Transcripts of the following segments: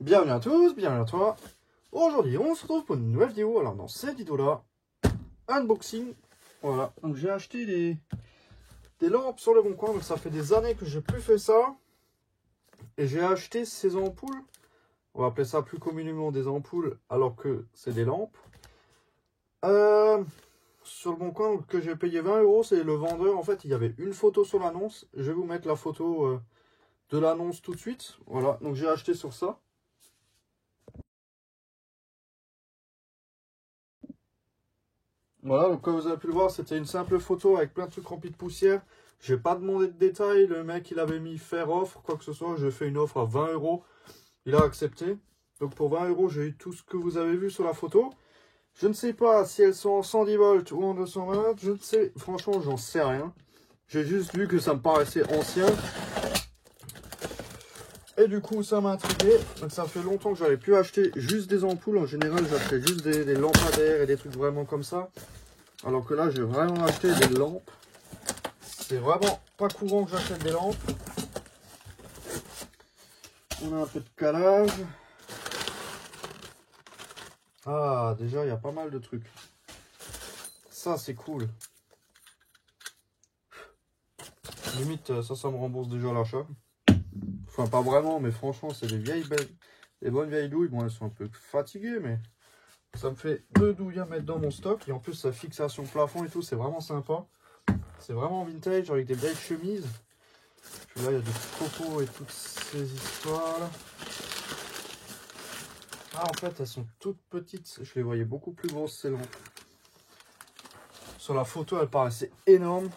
Bienvenue à tous, bienvenue à toi. Aujourd'hui, on se retrouve pour une nouvelle vidéo. Alors, dans cette vidéo-là, unboxing. Voilà, donc j'ai acheté des lampes sur le bon coin. Donc, ça fait des années que j'ai plus fait ça. Et j'ai acheté ces ampoules. On va appeler ça plus communément des ampoules, alors que c'est des lampes. Sur le bon coin, donc, que j'ai payé 20 €. C'est le vendeur. En fait, il y avait une photo sur l'annonce. Je vais vous mettre la photo de l'annonce tout de suite. Voilà, donc j'ai acheté sur ça. Voilà, donc comme vous avez pu le voir, c'était une simple photo avec plein de trucs remplis de poussière. J'ai pas demandé de détails, le mec il avait mis faire offre, quoi que ce soit. J'ai fait une offre à 20 €, il a accepté. Donc pour 20 €, j'ai eu tout ce que vous avez vu sur la photo. Je ne sais pas si elles sont en 110 volts ou en 220, je ne sais, franchement j'en sais rien. J'ai juste vu que ça me paraissait ancien. Et du coup ça m'a intrigué. Donc ça fait longtemps que j'avais pu acheter juste des ampoules. En général j'achetais juste des lampadaires et des trucs vraiment comme ça. Alors que là, j'ai vraiment acheté des lampes. C'est vraiment pas courant que j'achète des lampes. On a un peu de calage. Ah, déjà, il y a pas mal de trucs. Ça, c'est cool. Limite, ça me rembourse déjà l'achat. Enfin, pas vraiment, mais franchement, c'est des bonnes vieilles douilles. Bon, elles sont un peu fatiguées, mais ça me fait 2 douilles à mettre dans mon stock. Et en plus, sa fixation plafond et tout, c'est vraiment sympa. C'est vraiment vintage avec des belles chemises. Puis là, il y a des cocos et toutes ces histoires-là. Ah, en fait, elles sont toutes petites. Je les voyais beaucoup plus grosses, ces lampes. Sur la photo, elles paraissaient énormes.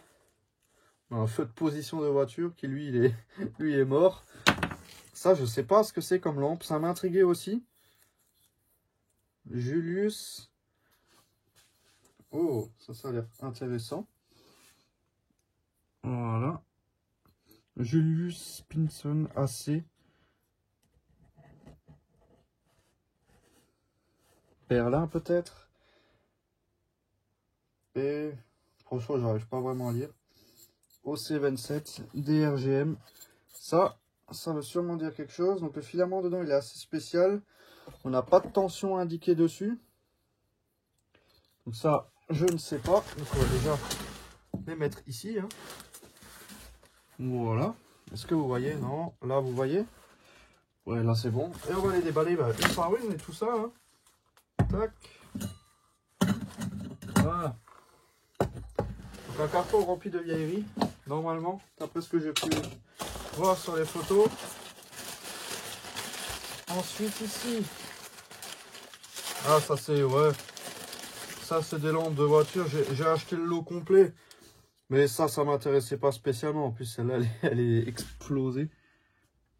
Un feu de position de voiture qui, lui, lui, est mort. Ça, je sais pas ce que c'est comme lampe. Ça m'a intrigué aussi. Julius. Oh, ça a l'air intéressant. Voilà. Julius Pinson AC. Berlin, peut-être. Et franchement, j'arrive pas vraiment à lire. OC27, DRGM. Ça veut sûrement dire quelque chose. Donc le filament dedans, il est assez spécial. On n'a pas de tension indiquée dessus. Donc ça, je ne sais pas. Donc on va déjà les mettre ici. Hein. Voilà. Est-ce que vous voyez? Non. Là, vous voyez? Ouais, là, c'est bon. Et on va les déballer une par une et tout ça. Hein. Tac. Voilà. Donc un carton rempli de vieilleries. Normalement, d'après ce que j'ai pu voir sur les photos. Ensuite ici. Ah ça c'est ouais. Ça c'est des lampes de voiture. J'ai acheté le lot complet. Mais ça m'intéressait pas spécialement. En plus celle-là elle est explosée.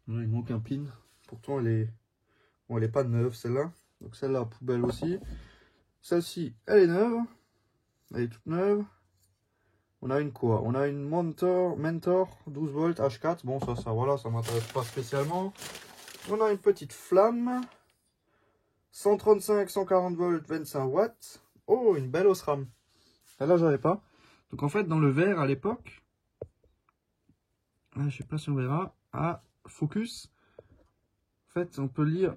Il manque un pin. Pourtant bon, elle est pas neuve celle-là. Donc celle-là poubelle aussi. Celle-ci elle est neuve. Elle est toute neuve. On a une quoi? On a une Mentor 12 volts H4. Bon ça voilà, ça m'intéresse pas spécialement. On a une petite flamme. 135, 140 volts, 25 watts. Oh, une belle Osram. Celle-là, j'avais pas. Donc, en fait, dans le verre, à l'époque, je sais pas si on verra, à Focus, en fait, on peut lire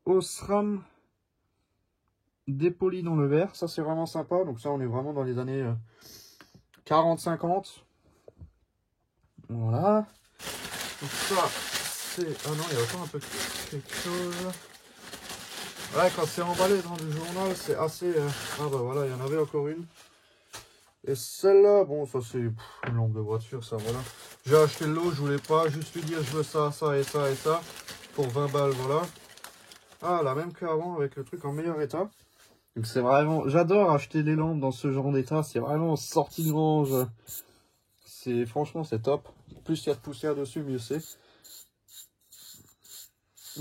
Osram dépoli dans le verre. Ça, c'est vraiment sympa. Donc, ça, on est vraiment dans les années 40-50. Voilà. Donc, ça, c'est... Ah non, il y a encore un peu quelque chose. Ouais, quand c'est emballé dans le journal, c'est assez... Ah bah voilà, il y en avait encore une. Et celle-là, bon, ça c'est une lampe de voiture, ça, voilà. J'ai acheté le lot, je voulais pas juste lui dire je veux ça, ça et ça et ça. Pour 20 balles, voilà. Ah, la même qu'avant, avec le truc en meilleur état. Donc c'est vraiment... J'adore acheter les lampes dans ce genre d'état, c'est vraiment sortie de range. Franchement, c'est top. Plus il y a de poussière dessus, mieux c'est.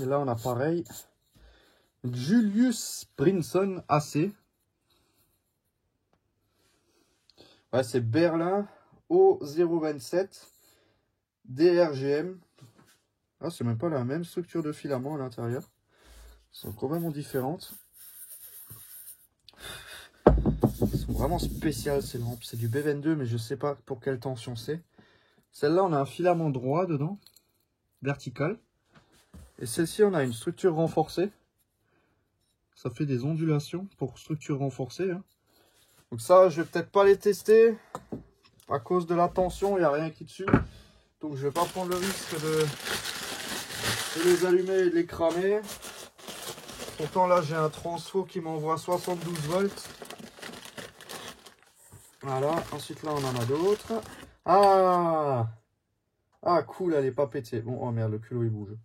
Et là, on a pareil. Julius Brinson AC. Ouais, c'est Berlin O027 DRGM. Ah, c'est même pas la même structure de filament à l'intérieur. Elles sont complètement différentes. Elles sont vraiment spéciales ces lampes. C'est du B22, mais je sais pas pour quelle tension c'est. Celle-là, on a un filament droit dedans, vertical. Et celle-ci, on a une structure renforcée. Ça fait des ondulations pour structure renforcée. Hein. Donc ça, je vais peut-être pas les tester. À cause de la tension, il n'y a rien qui dessus. Donc je vais pas prendre le risque de les allumer et de les cramer. Pourtant là, j'ai un transfo qui m'envoie 72 volts. Voilà. Ensuite là, on en a d'autres. Ah! Ah, cool, elle est pas pétée. Bon, oh merde, le culot il bouge.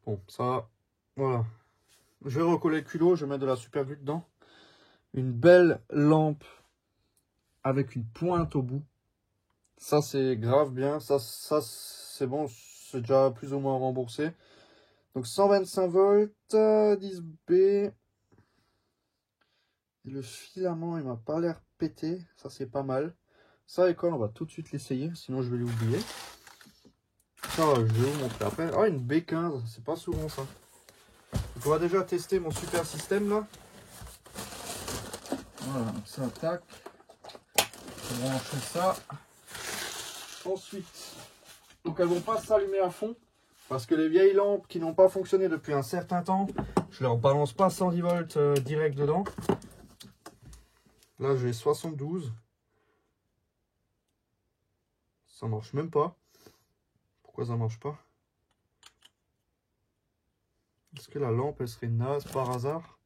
Bon, ça, voilà. Je vais recoller le culot, je vais mettre de la super glue dedans. Une belle lampe avec une pointe au bout. Ça, c'est grave bien. Ça c'est bon, c'est déjà plus ou moins remboursé. Donc 125 volts, 10B. Et le filament, il m'a pas l'air pété. Ça, c'est pas mal. Ça, école, on va tout de suite l'essayer, sinon je vais l'oublier. Ça, je vais vous montrer après. Ah, une B15, c'est pas souvent ça. Donc, on va déjà tester mon super système là. Voilà, donc ça attaque. Je vais brancher ça. Ensuite, donc elles vont pas s'allumer à fond. Parce que les vieilles lampes qui n'ont pas fonctionné depuis un certain temps, je leur balance pas 110 volts direct dedans. Là, j'ai 72. Ça marche même pas. Pourquoi ça marche pas? Est-ce que la lampe, elle serait naze par hasard?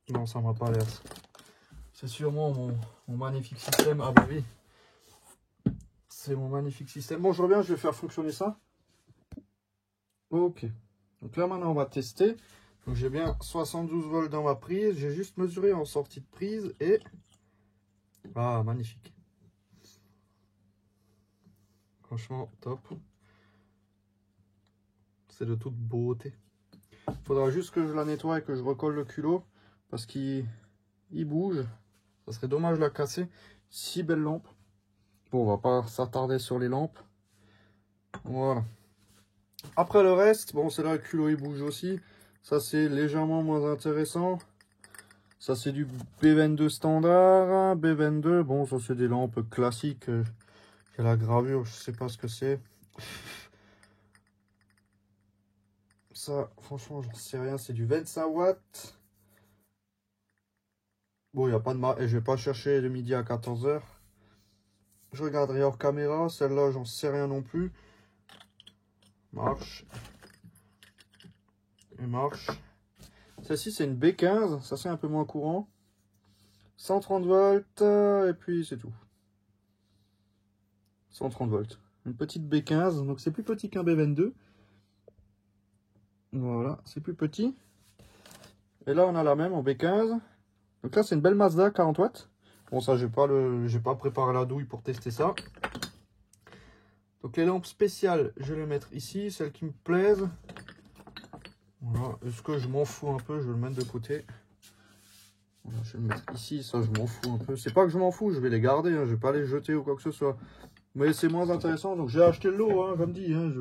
Non, ça m'a pas l'air. C'est sûrement mon magnifique système. Ah bah oui. C'est mon magnifique système. Bon, je reviens, je vais faire fonctionner ça. Ok. Donc là, maintenant, on va tester. Donc j'ai bien 72 volts dans ma prise. J'ai juste mesuré en sortie de prise et... Ah, magnifique. Franchement, top. C'est de toute beauté. Il faudra juste que je la nettoie et que je recolle le culot. Parce qu'il bouge. Ça serait dommage de la casser. Si belle lampe. Bon, on va pas s'attarder sur les lampes. Voilà. Après le reste, bon, c'est là le culot il bouge aussi. Ça, c'est légèrement moins intéressant. Ça, c'est du B22 standard. B22, bon, ça, c'est des lampes classiques. Il y a la gravure, je sais pas ce que c'est. Ça, franchement, j'en sais rien. C'est du 25 watts. Bon, il n'y a pas de marque. Et je vais pas chercher de midi à 14 h. Je regarderai hors caméra. Celle-là, j'en sais rien non plus. Marche. Et marche. Celle-ci, c'est une B15. Ça, c'est un peu moins courant. 130 volts. Et puis, c'est tout. 130 volts. Une petite B15. Donc, c'est plus petit qu'un B22. Voilà, c'est plus petit. Et là, on a la même en B15. Donc là, c'est une belle Mazda 40 watts. Bon, ça, j'ai pas préparé la douille pour tester ça. Donc les lampes spéciales, je vais les mettre ici, celles qui me plaisent. Voilà. Est-ce que je m'en fous un peu? Je vais le mettre de côté. Voilà, je vais le mettre ici, ça, je m'en fous un peu. C'est pas que je m'en fous, je vais les garder, hein, je vais pas les jeter ou quoi que ce soit. Mais c'est moins intéressant. Donc j'ai acheté le lot, hein, comme dit. Hein,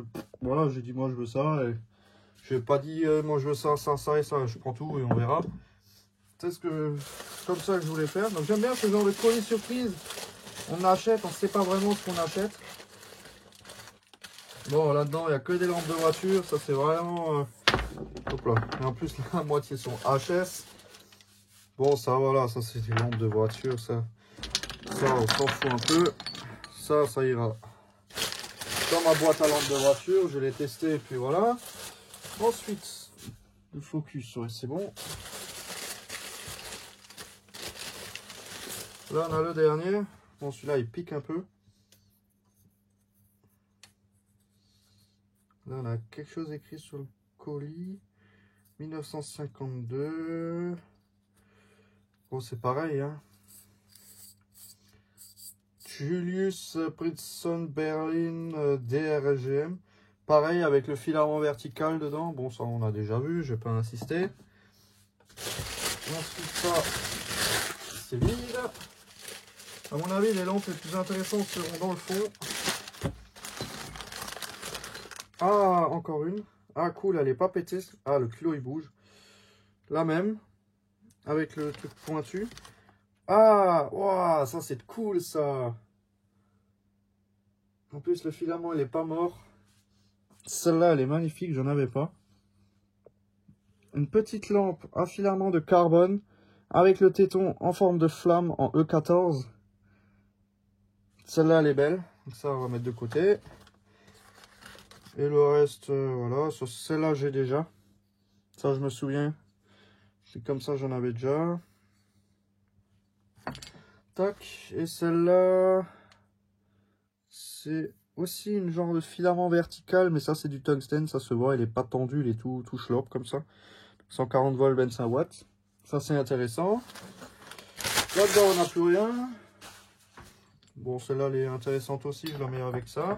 voilà, j'ai dit moi je veux ça. Et je n'ai pas dit moi je veux ça, ça, ça et ça. Je prends tout et on verra. C'est comme ça que je voulais faire. Donc j'aime bien ce genre de colis surprise. On achète, on ne sait pas vraiment ce qu'on achète. Bon, là-dedans, il n'y a que des lampes de voiture. Ça, c'est vraiment... Hop là. Et en plus, la moitié sont HS. Bon, ça, voilà. Ça, c'est des lampes de voiture. Ça, on s'en fout un peu. Ça ira. Dans ma boîte à lampes de voiture, je l'ai testé et puis voilà. Ensuite, le focus, ouais, c'est bon. Là, on a le dernier. Bon, celui-là, il pique un peu. Là, on a quelque chose écrit sur le colis. 1952. Bon, c'est pareil, hein. Julius Pridson Berlin DRGM. Pareil, avec le filament vertical dedans. Bon, ça, on a déjà vu. Je vais pas insister. Ensuite, ça, c'est vide. À mon avis, les lampes les plus intéressantes seront dans le fond. Ah, encore une. Ah, cool, elle est pas pétée. Ah, le culot, il bouge. La même. Avec le truc pointu. Ah, wow, ça, c'est cool, ça. En plus, le filament, il est pas mort. Celle-là, elle est magnifique, j'en avais pas. Une petite lampe à filament de carbone avec le téton en forme de flamme en E14. Celle-là, elle est belle. Donc ça, on va mettre de côté. Et le reste, voilà. Celle-là, j'ai déjà. Ça, je me souviens. C'est comme ça, j'en avais déjà. Tac. Et celle-là, c'est aussi une genre de filament vertical. Mais ça, c'est du tungstène. Ça se voit, il est pas tendu. Il est tout schlop comme ça. 140 volts, 25 watts. Ça, c'est intéressant. Là-dedans, on n'a plus rien. Bon, celle-là, elle est intéressante aussi. Je la mets avec ça.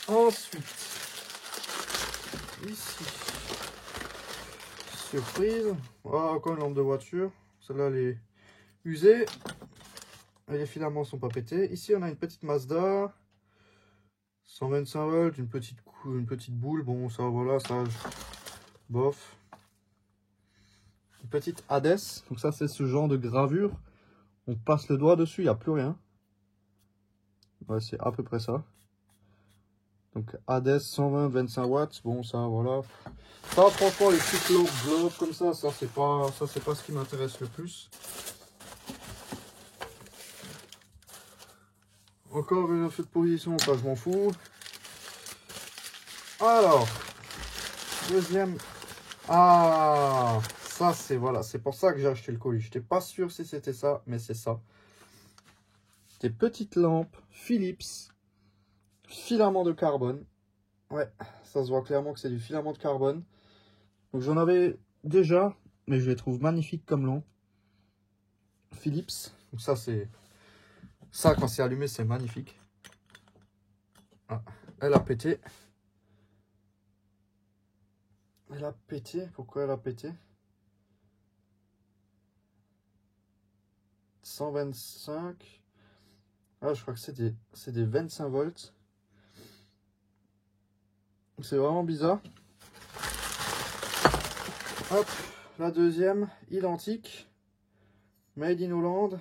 Ensuite, ici, surprise. Ah, encore une lampe de voiture. Celle-là, elle est usée. Et les filaments sont pas pétés. Ici, on a une petite Mazda. 125 volts, une petite boule. Bon, ça, voilà, ça, bof. Une petite Hades. Donc ça, c'est ce genre de gravure. On passe le doigt dessus, il n'y a plus rien. Ouais, c'est à peu près ça. Donc Hades 120, 25 watts. Bon, ça, voilà. Ça, franchement, les petites globes comme ça, c'est pas ce qui m'intéresse le plus. Encore une feu de position, ça, je m'en fous. Alors, deuxième. Ah, ça, c'est voilà, c'est pour ça que j'ai acheté le colis. Je n'étais pas sûr si c'était ça, mais c'est ça. Des petites lampes Philips, filament de carbone. Ouais, ça se voit clairement que c'est du filament de carbone. Donc j'en avais déjà, mais je les trouve magnifiques comme lampe. Philips. Donc ça, c'est... Ça, quand c'est allumé, c'est magnifique. Ah, elle a pété. Elle a pété. Pourquoi elle a pété? 125. Ah, je crois que c'est des 25 volts. C'est vraiment bizarre. Hop, la deuxième, identique. Made in Hollande.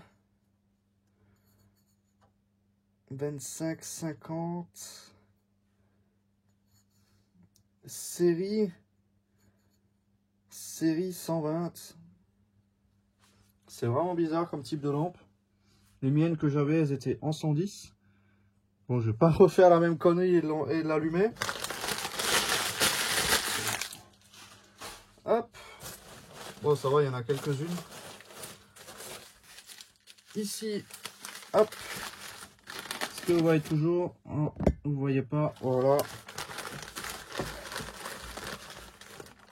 25-50. Série 120. C'est vraiment bizarre comme type de lampe. Les miennes que j'avais, elles étaient en 110. Bon, je vais pas refaire la même connerie et l'allumer. Hop. Bon, ça va, il y en a quelques-unes. Ici, hop. Ce que vous voyez toujours, oh, vous voyez pas, voilà.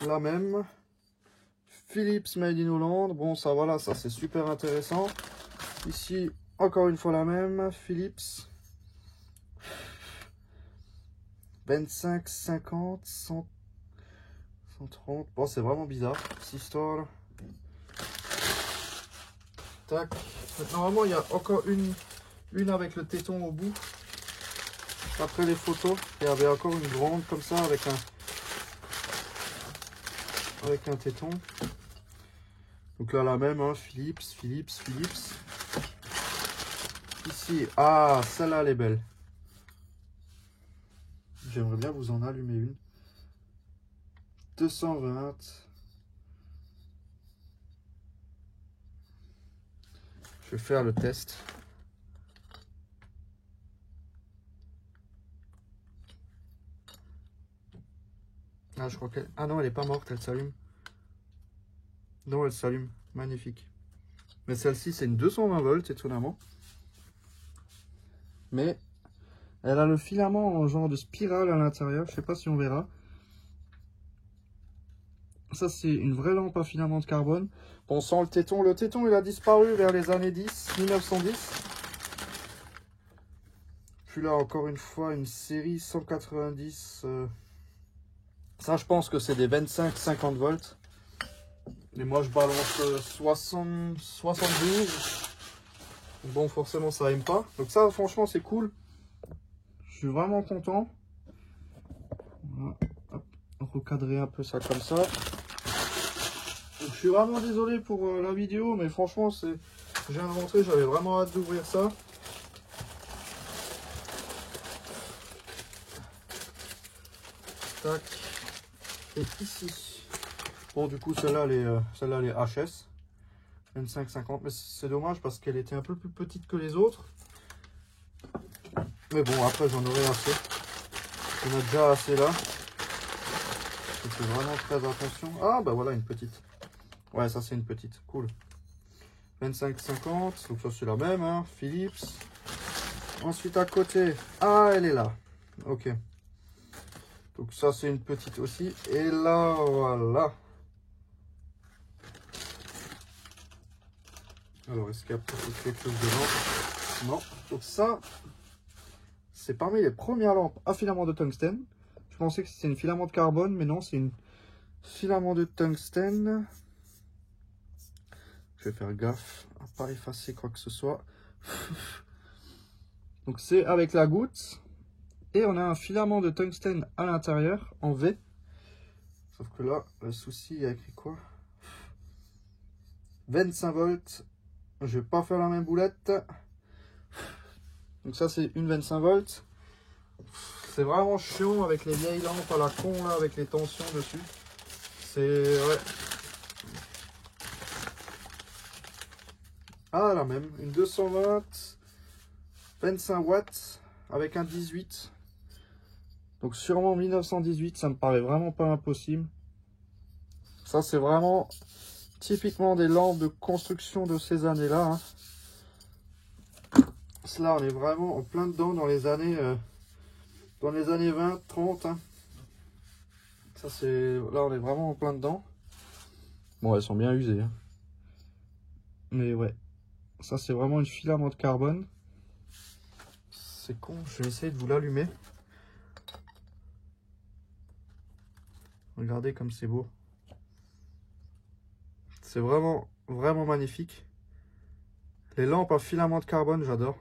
La même. Philips Made in Hollande. Bon, ça, voilà, ça c'est super intéressant. Ici, encore une fois la même. Philips. 25, 50, 100, 130. Bon, c'est vraiment bizarre, cette histoire. Tac. Normalement, il y a encore une avec le téton au bout. Après les photos, il y avait encore une grande comme ça avec un téton. Donc là, la même, hein, Philips. Ici, ah, celle-là, elle est belle. J'aimerais bien vous en allumer une. 220. Je vais faire le test. Ah, je crois qu'elle... Ah non, elle n'est pas morte, elle s'allume. Non, elle s'allume. Magnifique. Mais celle-ci, c'est une 220 volts, étonnamment. Mais elle a le filament en genre de spirale à l'intérieur. Je sais pas si on verra. Ça, c'est une vraie lampe à filament de carbone. On sent le téton. Le téton, il a disparu vers les années 1910. Puis là, encore une fois, une série 190. Ça, je pense que c'est des 25-50 volts. Et moi, je balance 72. Bon, forcément, ça aime pas. Donc ça, franchement, c'est cool. Je suis vraiment content. Voilà. Hop, recadrer un peu ça comme ça. Donc, je suis vraiment désolé pour la vidéo, mais franchement, je viens de rentrer, j'avais vraiment hâte d'ouvrir ça. Tac. Et ici. Bon, du coup, celle-là, elle est HS. 25-50. Mais c'est dommage parce qu'elle était un peu plus petite que les autres. Mais bon, après, j'en aurai assez. On a déjà assez là. Je fais vraiment très attention. Ah, bah voilà, une petite. Ouais, ça, c'est une petite. Cool. 25-50. Donc, ça, c'est la même, hein. Philips. Ensuite, à côté. Ah, elle est là. Ok. Donc, ça, c'est une petite aussi. Et là, voilà. Alors, est-ce qu'il y a peut-être quelque chose dedans? Non. Donc, ça, c'est parmi les premières lampes à filament de tungstène. Je pensais que c'était une filament de carbone, mais non, c'est une filament de tungstène. Je vais faire gaffe à ne pas effacer quoi que ce soit. Donc c'est avec la goutte. Et on a un filament de tungstène à l'intérieur, en V. Sauf que là, le souci, il y a écrit quoi? 25 volts. Je vais pas faire la même boulette. Donc ça, c'est une 25 volts. C'est vraiment chiant avec les vieilles lampes à la con, là, avec les tensions dessus. C'est... ouais. Ah, la même. Une 220, 25 watts, avec un 18. Donc sûrement 1918, ça me paraît vraiment pas impossible. Ça, c'est vraiment typiquement des lampes de construction de ces années-là. Hein. Là, on est vraiment en plein dedans dans les années 20, 30. Hein. Ça, c'est... Là, on est vraiment en plein dedans. Bon, elles sont bien usées. Hein. Mais ouais. Ça, c'est vraiment une filament de carbone. C'est con, je vais essayer de vous l'allumer. Regardez comme c'est beau. C'est vraiment, vraiment magnifique. Les lampes à filament de carbone, j'adore.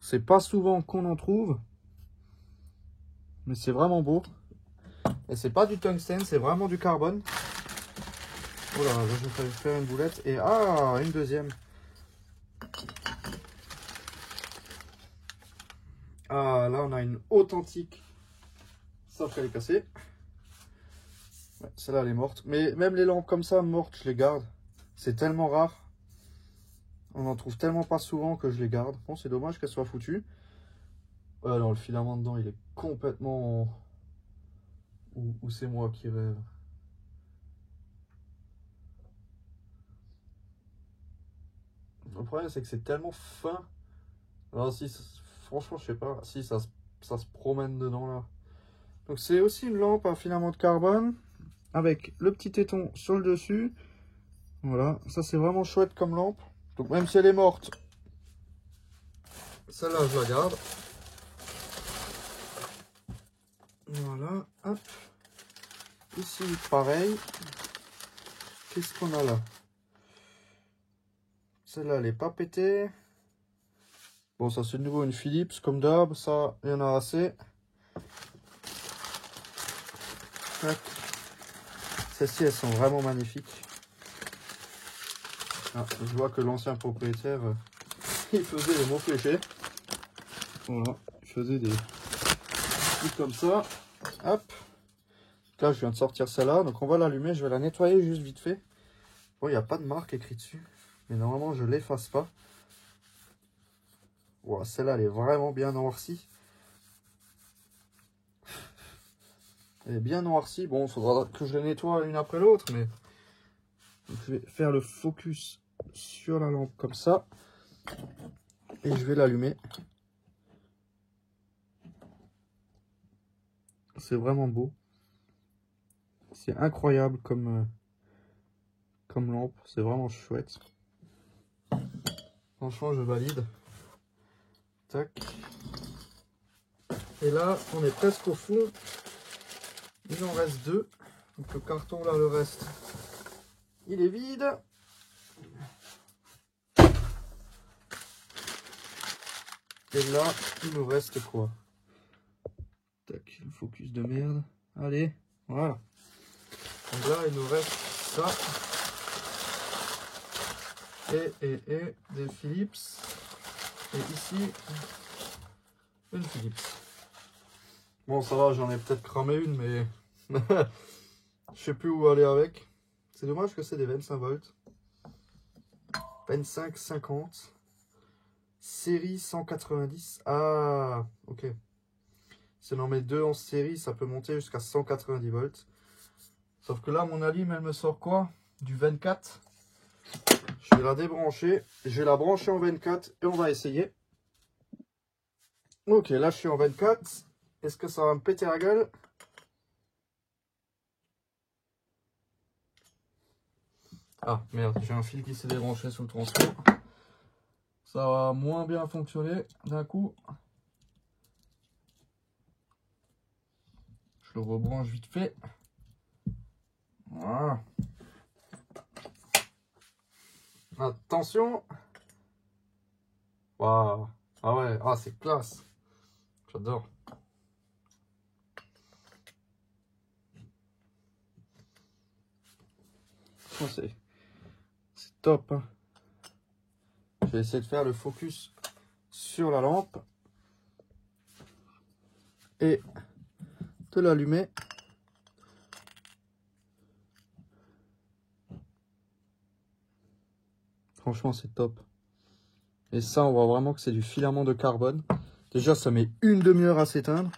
C'est pas souvent qu'on en trouve. Mais c'est vraiment beau. Et c'est pas du tungstène, c'est vraiment du carbone. Oh là, là, je vais faire une boulette. Et ah, une deuxième. Ah, là, on a une authentique. Sauf qu'elle est cassée. Ouais, celle-là, elle est morte. Mais même les lampes comme ça, mortes, je les garde. C'est tellement rare. On en trouve tellement pas souvent que je les garde. Bon, c'est dommage qu'elle soit foutue. Ouais, non, le filament dedans, il est complètement... Ou c'est moi qui rêve. Le problème, c'est que c'est tellement fin. Alors, si, franchement, je sais pas. Si, ça se promène dedans, là. Donc, c'est aussi une lampe à filament de carbone. Avec le petit téton sur le dessus. Voilà. Ça, c'est vraiment chouette comme lampe. Donc, même si elle est morte, celle-là, je la garde. Voilà. Hop. Ici, pareil. Qu'est-ce qu'on a là? Celle-là, elle n'est pas pétée. Bon, ça, c'est de nouveau une Philips, comme d'hab. Ça, il y en a assez. Celles-ci, elles sont vraiment magnifiques. Ah, je vois que l'ancien propriétaire, il faisait les mots fléchés. Voilà, il faisait des trucs comme ça. Hop. Là, je viens de sortir celle-là. Donc, on va l'allumer. Je vais la nettoyer juste vite fait. Bon, il n'y a pas de marque écrite dessus. Mais normalement, je ne l'efface pas. Wow, celle-là, elle est vraiment bien noircie. Elle est bien noircie. Bon, il faudra que je la nettoie l'une après l'autre. Mais donc, je vais faire le focus sur la lampe comme ça. Et je vais l'allumer. C'est vraiment beau. C'est incroyable comme lampe. C'est vraiment chouette. Franchement, je valide. Tac. Et là, on est presque au fond. Il en reste deux. Donc le carton là, le reste, il est vide. Et là, il nous reste quoi? Tac, le focus de merde. Allez, voilà. Donc là, il nous reste ça. Et des Philips. Et ici, une Philips. Bon, ça va, j'en ai peut-être cramé une, mais je sais plus où aller avec. C'est dommage que c'est des 25 volts. 25-50. Série 190. Ah, ok. Si on en met deux en série, ça peut monter jusqu'à 190 volts. Sauf que là, mon alim, elle me sort quoi? Du 24. Je vais la débrancher. Je vais la brancher en 24 et on va essayer. Ok, là, je suis en 24. Est-ce que ça va me péter la gueule? Ah, merde, j'ai un fil qui s'est débranché sous le transport. Ça va moins bien fonctionner d'un coup. Je le rebranche vite fait. Voilà. Attention. Waouh. Ah ouais, ah c'est classe. J'adore. Oh, c'est top. Hein. Je vais essayer de faire le focus sur la lampe. Et de l'allumer. Franchement, c'est top. Et ça, on voit vraiment que c'est du filament de carbone. Déjà, ça met une demi-heure à s'éteindre.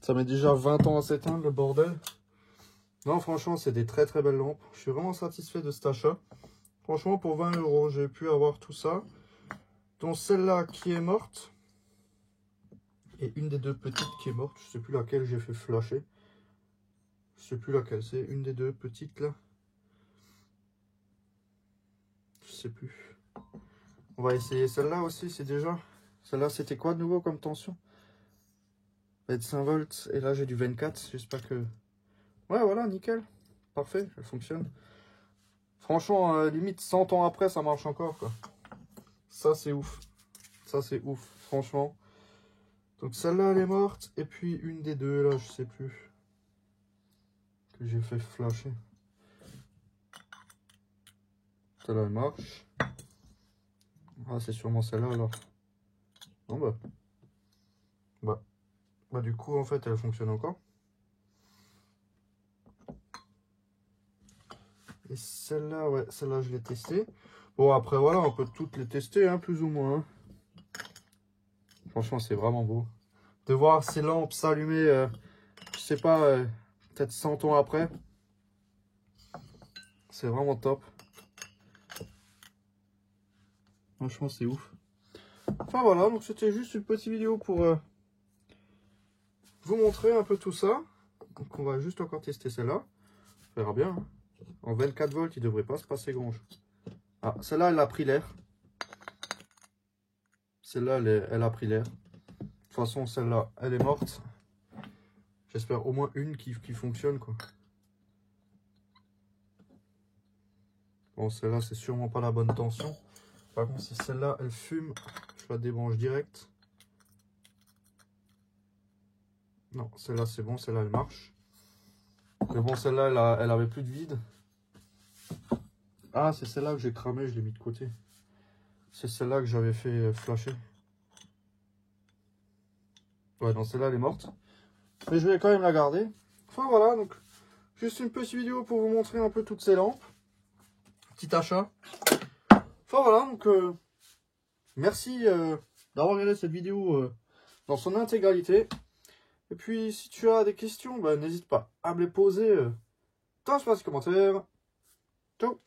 Ça met déjà 20 ans à s'éteindre, le bordel. Non, franchement, c'est des très très belles lampes. Je suis vraiment satisfait de cet achat. Franchement, pour 20 €, j'ai pu avoir tout ça. Dont celle-là qui est morte. Et une des deux petites qui est morte. Je sais plus laquelle j'ai fait flasher. Je sais plus laquelle. C'est une des deux petites là. Je sais plus. On va essayer celle-là aussi. C'est déjà... Celle-là, c'était quoi de nouveau comme tension? 25 volts. Et là, j'ai du 24. J'espère que... Ouais, voilà, nickel. Parfait, elle fonctionne. Franchement, limite 100 ans après, ça marche encore, quoi. Ça, c'est ouf. Ça, c'est ouf, franchement. Donc, celle-là, elle est morte. Et puis, une des deux, là, je sais plus. Que j'ai fait flasher. Celle-là, elle marche. Ah, c'est sûrement celle-là, alors. Non, bah, du coup, en fait, elle fonctionne encore. Et celle-là, ouais, celle-là, je l'ai testée. Bon, après, voilà, on peut toutes les tester, hein, plus ou moins. Hein. Franchement, c'est vraiment beau. De voir ces lampes s'allumer, je sais pas, peut-être 100 ans après. C'est vraiment top. Franchement, c'est ouf. Enfin, voilà, donc c'était juste une petite vidéo pour vous montrer un peu tout ça. Donc, on va juste encore tester celle-là. On verra bien. Hein. En 24 volts, il ne devrait pas se passer grand-chose. Ah, celle-là, elle a pris l'air. Celle-là, elle a pris l'air. De toute façon, celle-là, elle est morte. J'espère au moins une qui fonctionne, quoi. Bon, celle-là, c'est sûrement pas la bonne tension. Par contre, si celle-là, elle fume, je la débranche direct. Non, celle-là, c'est bon. Celle-là, elle marche. Mais bon, celle-là, elle avait plus de vide. Ah, c'est celle-là que j'ai cramé, je l'ai mis de côté. C'est celle-là que j'avais fait flasher. Ouais, non, celle-là, elle est morte. Mais je vais quand même la garder. Enfin, voilà, donc, juste une petite vidéo pour vous montrer un peu toutes ces lampes. Petit achat. Enfin, voilà, donc, merci d'avoir regardé cette vidéo dans son intégralité. Et puis, si tu as des questions, bah, n'hésite pas à me les poser dans l'espace commentaire. Ciao!